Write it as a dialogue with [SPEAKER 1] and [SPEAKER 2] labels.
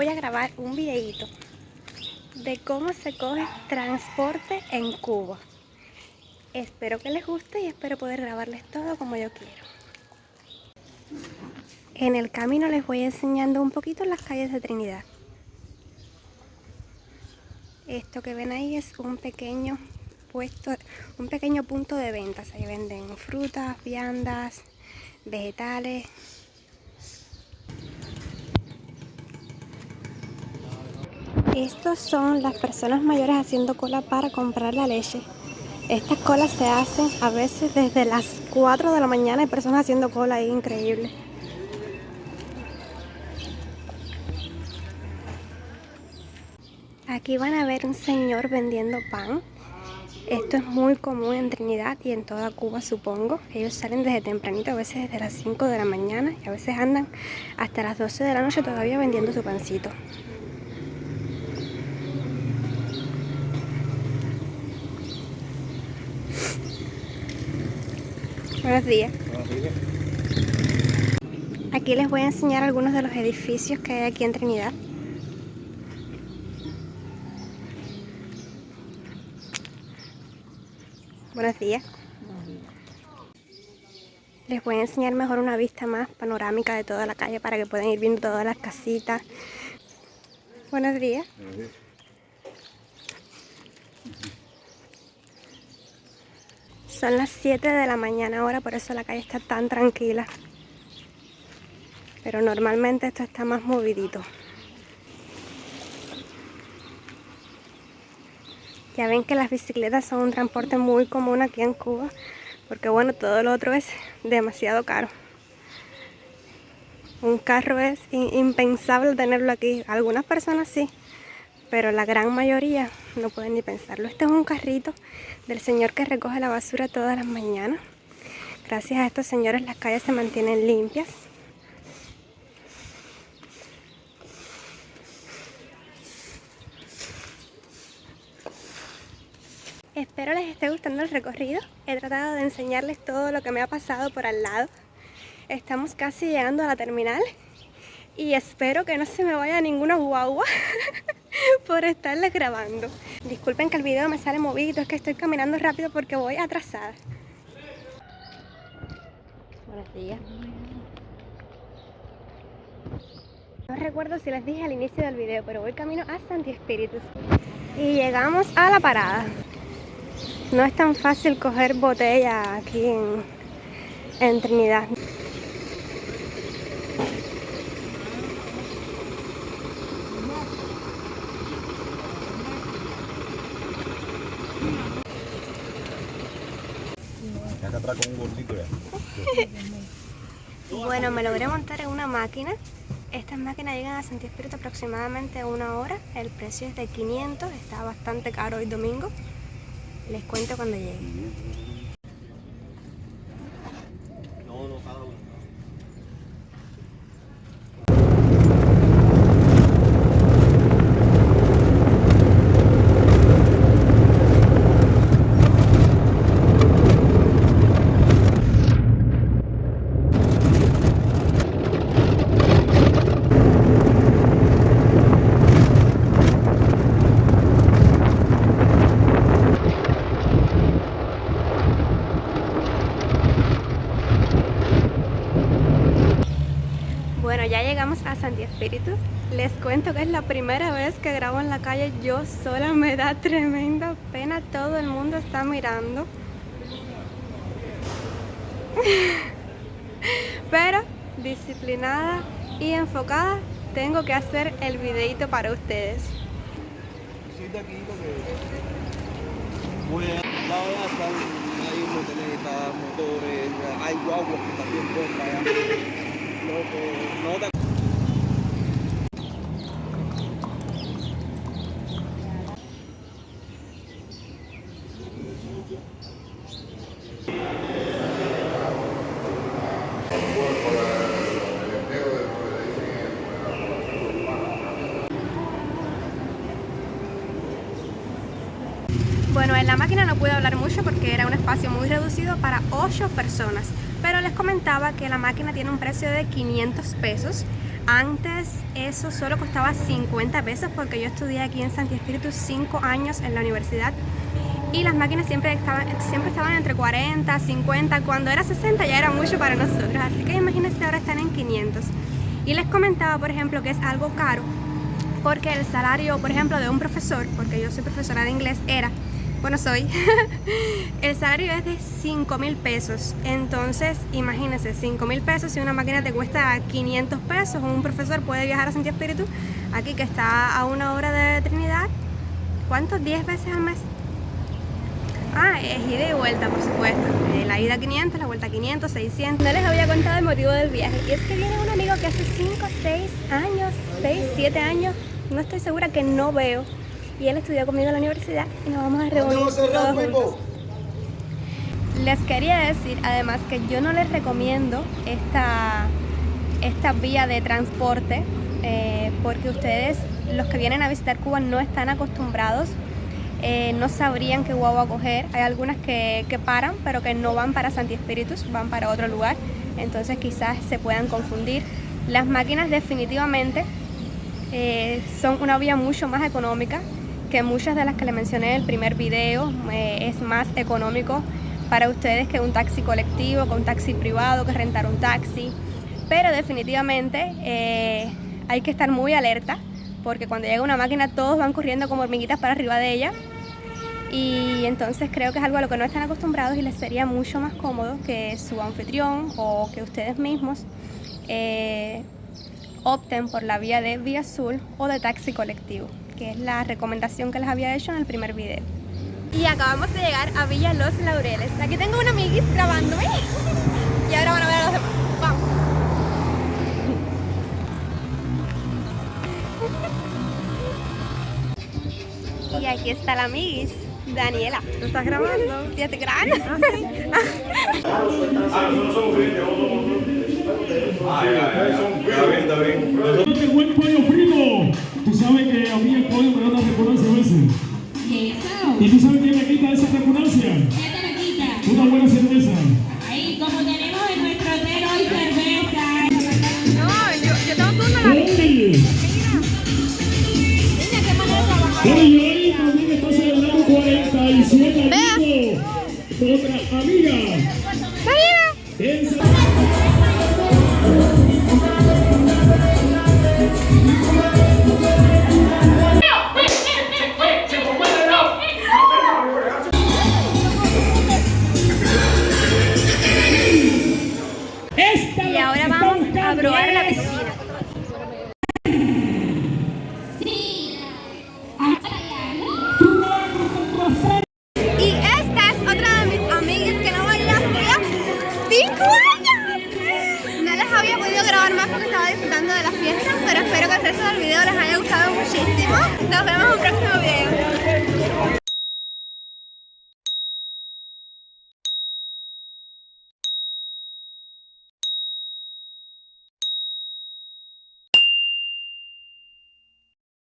[SPEAKER 1] voy a grabar un videito de cómo se coge transporte en Cuba. Espero que les guste y espero poder grabarles todo como yo quiero. En el camino les voy enseñando un poquito las calles de Trinidad. Esto que ven ahí es un pequeño punto de ventas. Ahí venden frutas, viandas, vegetales. Estos son las personas mayores haciendo cola para comprar la leche. Estas colas se hacen a veces desde las 4 de la mañana. Hay personas haciendo cola ahí, increíble. Aquí van a ver un señor vendiendo pan. Esto es muy común en Trinidad y en toda Cuba, supongo. Ellos salen desde tempranito, a veces desde las 5 de la mañana y a veces andan hasta las 12 de la noche todavía vendiendo su pancito. Buenos días.
[SPEAKER 2] Buenos días.
[SPEAKER 1] Aquí les voy a enseñar algunos de los edificios que hay aquí en Trinidad. Buenos días. Les voy a enseñar mejor una vista más panorámica de toda la calle para que puedan ir viendo todas las casitas. Buenos días.
[SPEAKER 2] Buenos días.
[SPEAKER 1] Son las 7 de la mañana ahora, por eso la calle está tan tranquila. Pero normalmente esto está más movidito. Ya ven que las bicicletas son un transporte muy común aquí en Cuba, porque bueno, todo lo otro es demasiado caro. Un carro es impensable tenerlo aquí. Algunas personas sí, pero la gran mayoría no pueden ni pensarlo. Este es un carrito del señor que recoge la basura todas las mañanas. Gracias a estos señores las calles se mantienen limpias. Espero les esté gustando el recorrido. He tratado de enseñarles todo lo que me ha pasado por al lado. Estamos casi llegando a la terminal y espero que no se me vaya ninguna guagua por estarles grabando. Disculpen que el video me sale movido, es que estoy caminando rápido porque voy atrasada. Buenos días. No recuerdo si les dije al inicio del video, pero voy camino a Santi Espíritus. Y llegamos a la parada. No es tan fácil coger botella aquí en Trinidad.
[SPEAKER 2] Acá atrás con un gordito ya.
[SPEAKER 1] Bueno, me logré montar en una máquina. Estas máquinas llegan a Santi Espíritu aproximadamente 1 hora. El precio es de 500, está bastante caro hoy domingo. Les cuento cuando llegue.
[SPEAKER 2] No, cada uno.
[SPEAKER 1] Bueno, ya llegamos a Santi Espíritu. Les cuento que es la primera vez que grabo en la calle yo sola. Me da tremenda pena, todo el mundo está mirando. Pero disciplinada y enfocada, tengo que hacer el videito para ustedes.
[SPEAKER 2] Visita aquí porque voy a la están ahí motonetas, motores, hay guaguas que también compran allá. Lo que no te...
[SPEAKER 1] Bueno, en la máquina no pude hablar mucho porque era un espacio muy reducido para 8 personas, pero les comentaba que la máquina tiene un precio de 500 pesos. Antes eso solo costaba 50 pesos porque yo estudié aquí en Santi Espíritu 5 años en la universidad y las máquinas siempre estaban entre 40, 50, cuando era 60 ya era mucho para nosotros, así que imagínense ahora están en 500. Y les comentaba, por ejemplo, que es algo caro porque el salario, por ejemplo, de un profesor, porque yo soy profesora de inglés, soy, el salario es de 5.000 pesos. Entonces, imagínense, 5.000 pesos, si una máquina te cuesta 500 pesos, un profesor puede viajar a Santi Espíritu, aquí que está a 1 hora de Trinidad, ¿cuántos? 10 veces al mes. Es ida y vuelta, por supuesto. La ida 500, la vuelta 500, 600. No les había contado el motivo del viaje. Y es que viene un amigo que hace 5, 6 años, 6, 7 años, no estoy segura, que no veo. Y él estudió conmigo en la universidad y nos vamos a reunir todos juntos. Les quería decir además que yo no les recomiendo esta vía de transporte porque ustedes, los que vienen a visitar Cuba, no están acostumbrados, no sabrían qué guagua coger. Hay algunas que paran, pero que no van para Santi Espíritus, van para otro lugar, entonces quizás se puedan confundir. Las máquinas definitivamente son una vía mucho más económica que muchas de las que les mencioné en el primer video. Es más económico para ustedes que un taxi colectivo, que un taxi privado, que rentar un taxi, pero definitivamente hay que estar muy alerta porque cuando llega una máquina todos van corriendo como hormiguitas para arriba de ella y entonces creo que es algo a lo que no están acostumbrados y les sería mucho más cómodo que su anfitrión o que ustedes mismos opten por la vía de Vía Azul o de taxi colectivo, que es la recomendación que les había hecho en el primer video. Y acabamos de llegar a Villa Los Laureles. Aquí tengo una amiguis grabándome y ahora van a ver a los demás. Vamos. Y aquí está la amiguis, Daniela.
[SPEAKER 3] ¿Tú estás grabando?
[SPEAKER 1] ¿Ya te graban?
[SPEAKER 2] Está bien.
[SPEAKER 4] ¡Qué buen pollo frito! Tú sabes que a mí el pollo me da una repugnancia a veces. ¿Y tú sabes quién me quita esa repugnancia?
[SPEAKER 5] ¿Qué te la quita?
[SPEAKER 4] Una buena cerveza.
[SPEAKER 5] Ahí, como tenemos en nuestro hotel hoy cerveza.
[SPEAKER 1] No, yo tengo turno a la vista.
[SPEAKER 4] ¡Oye!
[SPEAKER 5] Niña, qué manera de trabajar.
[SPEAKER 4] Hoy también está celebrando 47 años. Otra amiga. Esa-
[SPEAKER 1] Y ahora vamos a probar la piscina. Y esta es otra de mis amigas que no veía hacía 5 años. No les había podido grabar más porque estaba disfrutando de la fiesta, pero espero que el resto del video les haya gustado muchísimo. Nos vemos en un próximo video.